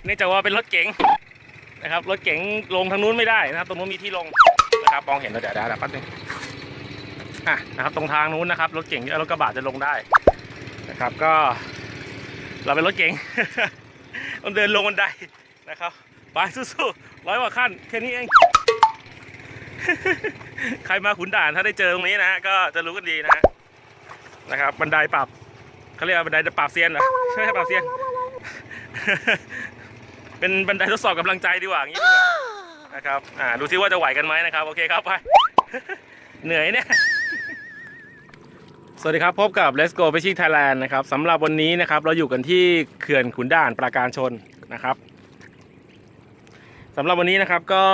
เนื่องจากว่าเป็นรถเก๋งนะครับรถเก๋งลงทางนู้นไม่ได้นะครับตรงนู้นมีที่ลงนะครับมองเห็นแล้วเดี๋ยวแป๊บนึงนะครับตรงทางนู้นนะครับรถเก๋งรถกระบะจะลงได้นะครับก็เราเป็นรถเก๋ง ต้องเดินลงบันไดนะครับไปสู้ๆ100 กว่าขั้นแค่นี้เอง ใครมาขุนด่านถ้าได้เจอตรงนี้นะฮะก็จะรู้กันดีนะครับบันไดปรับเขาเรียกว่าบันไดปรับเซียนเหรอใช่ไหมปรับเซียน เป็นบันไดทดสอบกำลังใจดีกว่าอย่างนี้ดีกว่านะครับดูซิว่าจะไหวกันไหมนะครับโอเคครับไป เหนื่อยเนี่ย สวัสดีครับพบกับ Let's Go Fishing Thailand นะครับสำหรับวันนี้นะครับเราอยู่กันที่เขื่อนขุนด่านปราการชนนะครับสำหรับวันนี้นะครับก็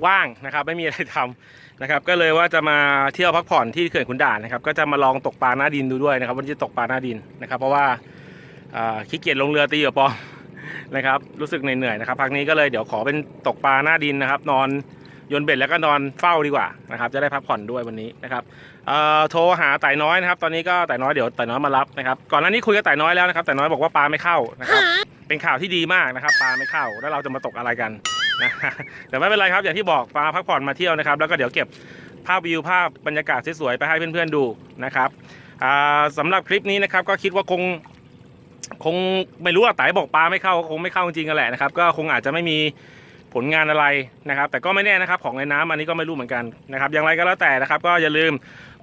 ว่างนะครับไม่มีอะไรทำนะครับก็เลยว่าจะมาเที่ยวพักผ่อนที่เขื่อนขุนด่านนะครับก็จะมาลองตกปลาหน้าดินดูด้วยนะครับวันนี้จะตกปลาหน้าดินนะครับเพราะว่าขี้เกียจลงเรือตีเหยื่อปอมนะครับรู้สึกเหนื่อยๆนะครับพักนี้ก็เลยเดี๋ยวขอเป็นตกปลาหน้าดินนะครับนอนโยนเบ็ดแล้วก็นอนเฝ้าดีกว่านะครับจะได้พักผ่อนด้วยวันนี้นะครับโทรหาไต่น้อยนะครับตอนนี้ก็ไต่น้อยเดี๋ยวไต่น้อยมารับนะครับก่อนหน้านี้คุยกับไต่น้อยแล้วนะครับไต่น้อยบอกว่าปลาไม่เข้านะครับเป็นข่าวที่ดีมากนะครับปลาไม่เข้าแล้วเราจะมาตกอะไรกันนะแต่ไม่เป็นไรครับอย่างที่บอกปลาพักผ่อนมาเที่ยวนะครับแล้วก็เดี๋ยวเก็บภาพวิวภาพบรรยากาศสวยๆไปให้เพื่อนๆดูนะครับสำหรับคลิปนี้นะครับก็คิดว่าคงไม่รู้ว่าไต่บอกปลาไม่เข้าคงไม่เข้าจริงๆกันแหละนะครับก็คงอาจจะไม่มีผลงานอะไรนะครับแต่ก็ไม่แน่นะครับของในน้ำอันนี้ก็ไม่รู้เหมือนกันนะครับอย่างไรก็แล้วแต่นะครับก็อย่าลืม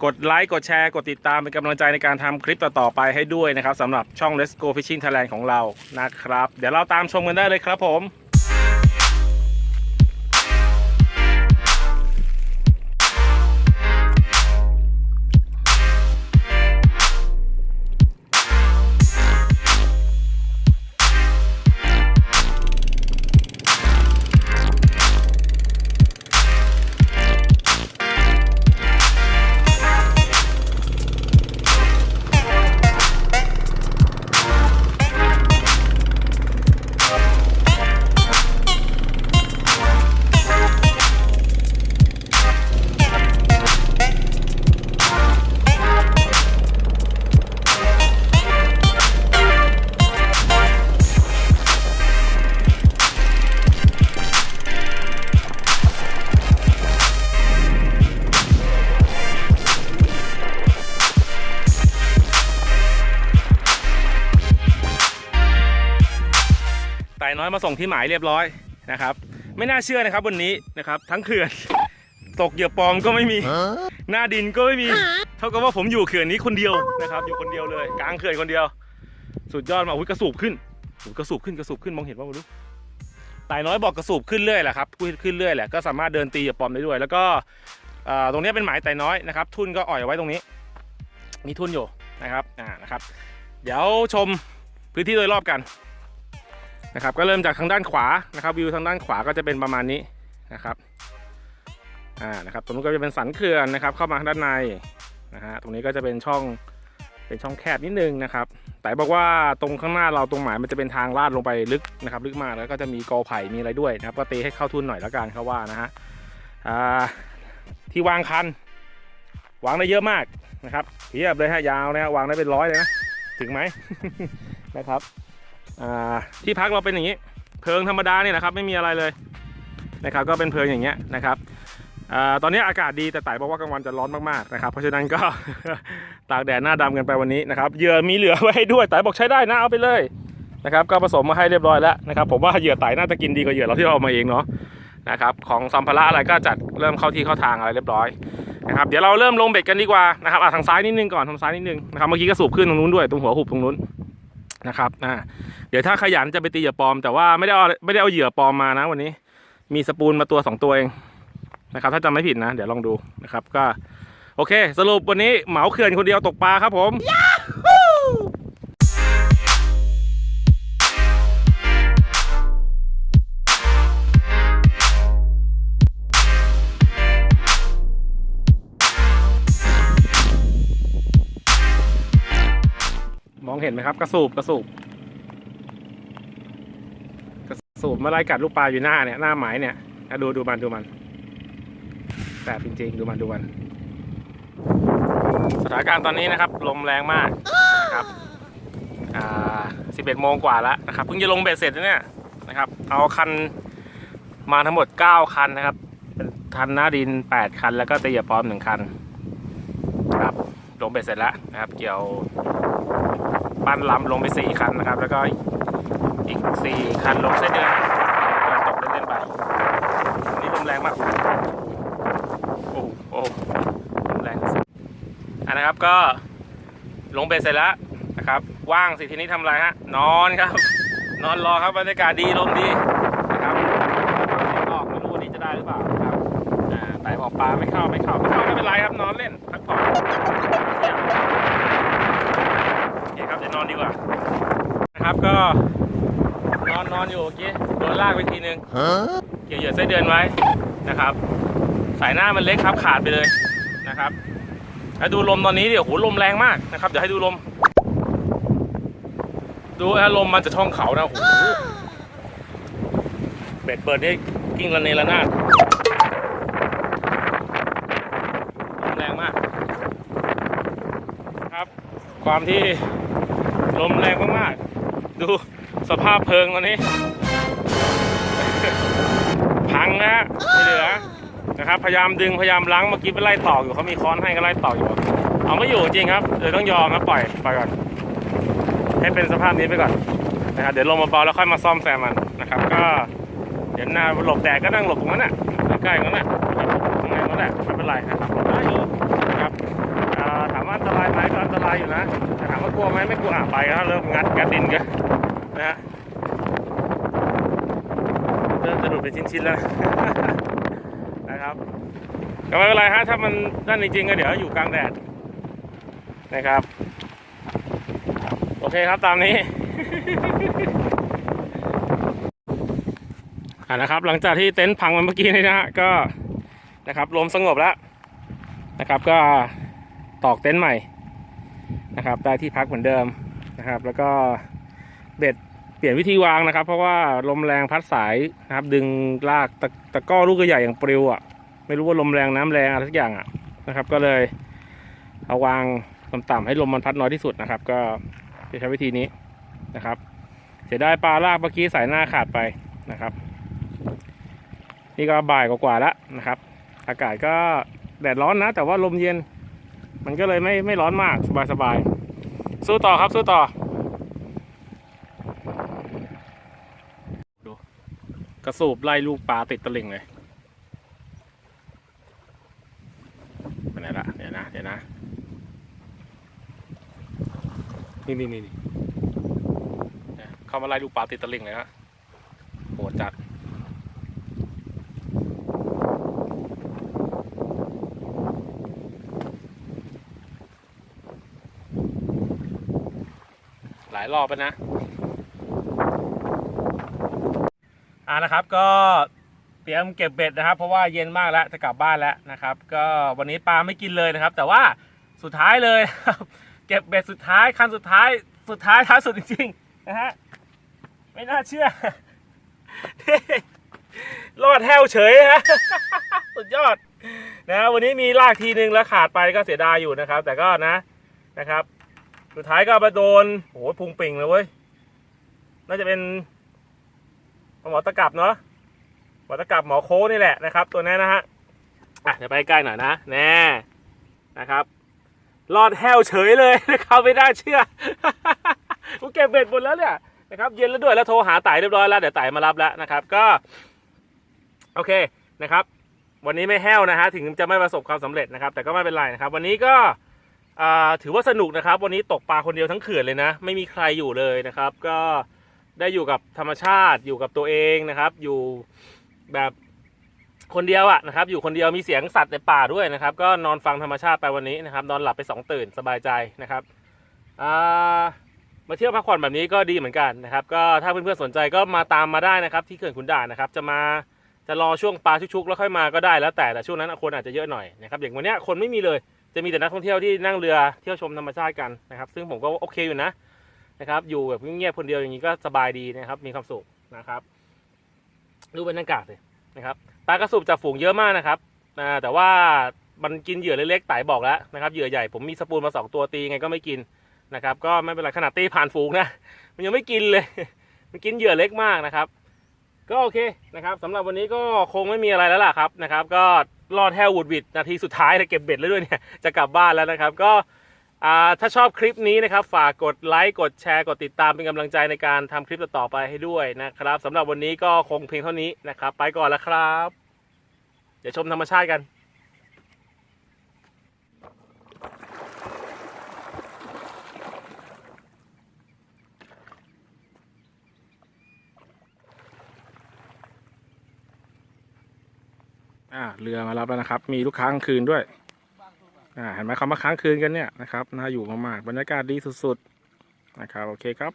กดไลค์กดแชร์กดติดตามเป็นกำลังใจในการทำคลิปต่อๆไปให้ด้วยนะครับสำหรับช่อง Let's Go Fishing Thailand ของเรานะครับเดี๋ยวเราตามชมกันได้เลยครับผมไต่น้อยมาส่งที่หมายเรียบร้อยนะครับไม่น่าเชื่อนะครับวันนี้นะครับทั้งเขื่อนตกเหยื่อปลอมก็ไม่มีหน้าดินก็ไม่มีเท่ากับว่าผมอยู่เขื่อนนี้คนเดียวนะครับอยู่คนเดียวเลยกลางเขื่อนคนเดียวสุดยอดมาอุ้ยกระสูบขึ้นมองเห็นว่าไม่รู้ไต่น้อยบอกกระสูบขึ้นเรื่อยแหละครับขึ้นเรื่อยแหละก็สามารถเดินตีเหยื่อปลอมได้ด้วยแล้วก็ตรงนี้เป็นหมายไต่น้อยนะครับทุ่นก็อ่อยไว้ตรงนี้มีทุ่นอยู่นะครับนะครับเดี๋ยวชมพื้นที่โดยรอบกันนะครับก็เริ่มจากทางด้านขวานะครับวิวทางด้านขวาก็จะเป็นประมาณนี้นะครับนะครับตรงนี้ก็จะเป็นสันเขื่อนนะครับเข้ามาด้านในนะฮะตรงนี้ก็จะเป็นช่องแคบนิดนึงนะครับแต่บอกว่าตรงข้างหน้าเราตรงหมายมันจะเป็นทางลาดลงไปลึกนะครับลึกมากแล้วก็จะมีกอไผ่มีอะไรด้วยนะครับก็ตีให้เข้าทุนหน่อยแล้วกันเขาว่านะฮะที่วางคันวางได้เยอะมากนะครับเทียบเลยฮะยาวนะฮะวางได้เป็น100เลยนะถึงไหม นะครับที่พักเราเป็นอย่างนี้เพิงธรรมดาเนี่ยนะครับไม่มีอะไรเลยนะครับก็เป็นเพิงอย่างเงี้ยนะครับตอนนี้อากาศดีแต่ไต่บอกว่ากลางวันจะร้อนมากๆนะครับเพราะฉะนั้นก็ ตากแดดหน้าดำกันไปวันนี้นะครับเหยื่อมีเหลือไว้ให้ด้วยไต่บอกใช้ได้นะเอาไปเลยนะครับก็ผสมมาให้เรียบร้อยแล้วนะครับผมว่าเหยื่อไต่น่าจะกินดีกว่าเหยื่อเราที่เราเอามาเองเนาะนะครับของสัมภาระอะไรก็จัดเริ่มเข้าที่เข้าทางอะไรเรียบร้อยนะครับเดี๋ยวเราเริ่มลงเบ็ดกันดีกว่านะครับทางซ้ายนิดนึงก่อนทางซ้ายนิดนึงนะครับเมื่อกี้ก็สูบขึ้นตรงนู้นด้วยตรงหัวหุบตรงนู้นนะครับเดี๋ยวถ้าขยันจะไปตีเหยื่อปลอมแต่ว่าไม่ได้เอาเหยื่อปลอมมานะวันนี้มีสปูนมาตัว2ตัวเองนะครับถ้าจำไม่ผิดนะเดี๋ยวลองดูนะครับก็โอเคสรุปวันนี้เหมาเขื่อนคนเดียวตกปลาครับผมมองเห็นไหมครับกระสูบมาไล่กัดลูกปลาอยู่หน้าเนี่ยหน้าหมายเนี่ยดูมันแต่จริงๆดูมันสถานการณ์ตอนนี้นะครับลมแรงมากนะครับ11 โมงกว่าแล้วนะครับเพิ่งจะลงเบ็ดเสร็จเนี่ย นะครับเอาคันมาทั้งหมด9คันนะครับเป็นคันหน้าดิน8คันแล้วก็ตะเกียบพร้อม1คันครับลงไปเสร็จแล้วนะครับเกี่ยวปั้นลำลงไป4คันนะครับแล้วก็อีก4คันลงเส้นเดือนตกเล่นๆไปนี่ลมแรงมากโอ้โหลมแรงนะครับก็ลงไปเสร็จแล้วนะครับว่างสิทีนี้ทำอะไรฮะนอนครับนอนรอครับบรรยากาศดีลมดีนะครับออกไม่รู้วันนี้จะได้หรือเปล่าครับไต่ออกปลาไม่เข้าไม่เป็นไรครับนอนเล่นพักผ่อนโอเคครับเดี๋ยวนอนดีกว่านะครับก็นอนอยู่เมื่อกี้โดนลากไปทีนึงเกี่ยวเหยื่อไส้เดือนไว้นะครับสายหน้ามันเล็กครับขาดไปเลยนะครับแล้วดูลมตอนนี้เดี๋ยวโหลมแรงมากนะครับเดี๋ยวให้ดูลมลมมันจะช่องเขานะโอ้โหเบ็ดเปิดนี่กิ้งระเนระนาดลมแรงมากครับความที่ลมแรงมากๆดูสภาพเพลิงตอนนี้พังนะฮะไม่เหลือนะครับพยายามดึงพยายามล้างเมื่อกี้ไปไล่ตอกอยู่เขามีค้อนให้ก็ไล่ตอกอยู่เอาไม่อยู่จริงครับเลยต้องยอมครับปล่อยก่อนให้เป็นสภาพนี้ไปก่อนนะครับเดี๋ยวลงมาเบาแล้วค่อยมาซ่อมแซมมันนะครับก็เดี๋ยวหน้าหลบแดดก็นั่งหลบตรงนั้นน่ะใกล้ๆนั้นน่ะตรงนั้นแหละไม่เป็นไรนะครับได้อยู่นะครับถามว่าอันตรายไหมก็อันตรายอยู่นะแต่ถามว่ากลัวไหมไม่กลัวไปก็เริ่มงัดดินกันนะฮะเริ่มจะดูดเป็นชิ้นๆแล้วนะครับก็ไม่เป็นไรฮะถ้ามันนั่นจริงๆก็เดี๋ยวอยู่กลางแดดนะครับโอเคครับตามนี้ นะครับหลังจากที่เต็นท์พังเมื่อกี้นี่นะฮะก็นะครับลมสงบแล้วนะครับก็ตอกเต็นท์ใหม่นะครับได้ที่พักเหมือนเดิมนะครับแล้วก็เบ็ดเปลี่ยนวิธีวางนะครับเพราะว่าลมแรงพัดสายนะครับดึงลากตะก้อลูกใหญ่อย่างปลิวอ่ะไม่รู้ว่าลมแรงน้ำแรงอะไรทุกอย่างอ่ะนะครับก็เลยเอาวางต่ำๆให้ลมมันพัดน้อยที่สุดนะครับก็จะใช้วิธีนี้นะครับเสียดายปลาลากเมื่อกี้สายหน้าขาดไปนะครับนี่ก็บ่ายกว่าๆแล้วนะครับอากาศก็แดดร้อนนะแต่ว่าลมเย็นมันก็เลยไม่ร้อนมากสบายๆสู้ต่อครับสู้ต่อดูกระสูบไล่ลูกปลาติดตะลิ่งเลยไปไหนละเดี๋ยวนะนี่เข้ามาไล่ลูกปลาติดตะลิ่งเลยฮะโหดจัดหลายรอบแล้วนะนะครับก็เตรียมเก็บเบ็ดนะครับเพราะว่าเย็นมากแล้วจะกลับบ้านแล้วนะครับก็วันนี้ปลาไม่กินเลยนะครับแต่ว่าสุดท้ายเลยครับเก็บเบ็ดสุดท้ายคันสุดท้ายท้ายสุดจริงๆนะฮะไม่น่าเชื่อรอดแห้วเฉยฮะสุดยอดนะวันนี้มีลากทีนึงแล้วขาดไปก็เสียดายอยู่นะครับแต่ก็นะครับสุดท้ายก็มาโดนโอ้โหพุงปิ่งเลยเว้ยน่าจะเป็นหมอตะกับเนาะหมอตะกับหมอโค้นี่แหละนะครับตัวนี้นะฮะเดี๋ยวไปใกล้หน่อยนะแน่นะครับรอดแห้วเฉยเลยนะครับไม่ได้เชื่อกูเก็บเบ็ดหมดแล้วเนี่ยนะครับเย็นแล้วด้วยแล้วโทรหาไต่เรียบร้อยแล้วเดี๋ยวไต่มารับแล้วนะครับก็โอเคนะครับวันนี้ไม่แห้วนะฮะถึงจะไม่ประสบความสำเร็จนะครับแต่ก็ไม่เป็นไรนะครับวันนี้ก็ถือว่าสนุกนะครับวันนี้ตกปลาคนเดียวทั้งเขื่อนเลยนะไม่มีใครอยู่เลยนะครับก็ได้อยู่กับธรรมชาติอยู่กับตัวเองนะครับอยู่แบบคนเดียวอะนะครับอยู่คนเดียวมีเสียงสัตว์ในป่าด้วยนะครับก็นอนฟังธรรมชาติไปวันนี้นะครับนอนหลับไป2 ตื่นสบายใจนะครับมาเที่ยวพักผ่อนแบบนี้ก็ดีเหมือนกันนะครับก็ถ้าเพื่อนๆสนใจก็มาตามมาได้นะครับที่เขื่อนขุนด่านนะครับจะรอช่วงปลาชุกๆแล้วค่อยมาก็ได้แล้วแต่ช่วงนั้นคนอาจจะเยอะหน่อยนะครับอย่างวันนี้คนไม่มีเลยจะมีแต่นักท่องเที่ยวที่นั่งเรือเที่ยวชมธรรมชาติกันนะครับซึ่งผมก็โอเคอยู่นะครับอยู่แบบเงียบๆคนเดียวอย่างนี้ก็สบายดีนะครับมีความสุขนะครับดูบรรยากาศเลยนะครับปลากระสูบจากฝูงเยอะมากนะครับแต่ว่ามันกินเหยื่อเล็กๆไต่บอกแล้วนะครับเหยื่อใหญ่ผมมีสปูนมา2 ตัวตีไงก็ไม่กินนะครับก็ไม่เป็นไรขนาดตีผ่านฝูงนะมันยังไม่กินเลยมันกินเหยื่อเล็กมากนะครับ ก็โอเคนะครับสำหรับวันนี้ก็คงไม่มีอะไรแล้วล่ะครับนะครับก็รอดแค่วุดวิดนาทีสุดท้ายเก็บเบ็ดแล้วด้วยเนี่ยจะกลับบ้านแล้วนะครับก็ถ้าชอบคลิปนี้นะครับฝากกดไลค์กดแชร์กดติดตามเป็นกำลังใจในการทำคลิปต่อไปให้ด้วยนะครับสำหรับวันนี้ก็คงเพียงเท่านี้นะครับไปก่อนแล้วครับเดี๋ยวชมธรรมชาติกันเรือมารับแล้วนะครับมีลูกค้ากลางคืนด้วยเห็นไหมเขามาค้างคืนกันเนี่ยนะครับน่าอยู่มากๆบรรยากาศดีสุดๆนะครับโอเคครับ